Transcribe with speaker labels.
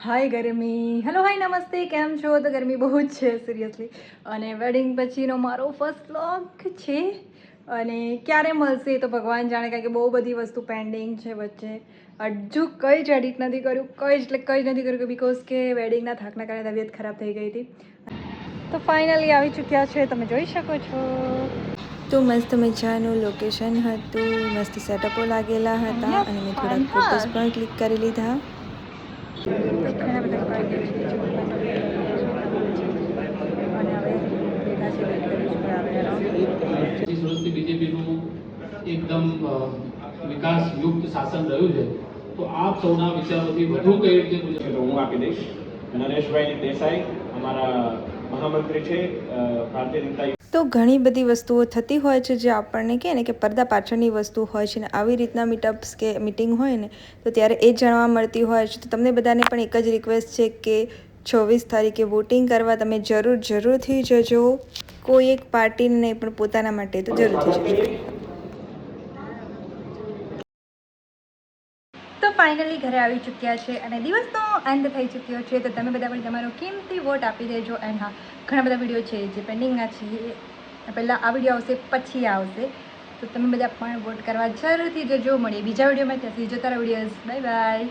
Speaker 1: હાય ગરમી, hello hi નમસ્તે, કેમ છો? તો ગરમી બહુ જ છે સિરિયસલી. અને વેડિંગ પછીનો મારો ફર્સ્ટ વ્લોગ છે. અને ક્યારે મળશે તો ભગવાન જાણે, કારણ કે બહુ બધી વસ્તુ પેન્ડિંગ છે વચ્ચે. હજુ કંઈ જ એડિટ નથી કર્યું, કંઈ જ નથી કર્યું, બિકોઝ કે વેડિંગના થાકના કારણે તબિયત ખરાબ થઈ ગઈ હતી. તો ફાઇનલી આવી ચૂક્યા છે, તમે જોઈ શકો છો. તો મસ્ત મજાનું લોકેશન હતું, મસ્ત સેટઅપો લાગેલા હતા અને મેં થોડાક ફોટોઝ પણ ક્લિક કરી લીધા. તો ઘણા બધા લોકો આવી ગયા છે, અને હવે બેઠા છે, વેટ કરીશું કે આવે.
Speaker 2: વર્ષથી બીજેપીનું એકદમ વિકાસયુક્ત શાસન રહ્યું છે, તો આપ સૌના વિચારોથી વધુ કઈ રીતે
Speaker 3: હું આપી દઈશ. નરેશભાઈ દેસાઈ અમારા મહામંત્રી છે ભારતીય જનતા.
Speaker 1: તો ઘણી બધી વસ્તુઓ થતી હોય છે જે આપણને કહે ને કે પડદા પાછળની વસ્તુ હોય છે, ને આવી રીતના મીટઅપ્સ કે મીટિંગ હોય ને તો ત્યારે એ જાણવા મળતી હોય છે. તો તમને બધાને પણ એક જ રિક્વેસ્ટ છે કે 26 તારીખે વોટિંગ કરવા તમે જરૂરથી જજો. કોઈ એક પાર્ટીને નહીં પણ પોતાના માટે તો જરૂરથી જજો. તો ફાઇનલી ઘરે આવી ચૂક્યા છે અને દિવસનો એન્ડ થઈ ચૂક્યો છે. તો તમે બધા પણ તમારો કિંમતી વોટ આપી દેજો. એન્ડ હા, ઘણા બધા વિડીયો છે જે પેન્ડિંગના છે. પહેલાં આ વિડીયો આવશે, પછી આવશે. તો તમે બધા પણ વોટ કરવા જરૂરથી જજો. મળીએ બીજા વિડીયોમાં. ત્યાંથી જોતા રહો વિડીયોઝ. Bye bye.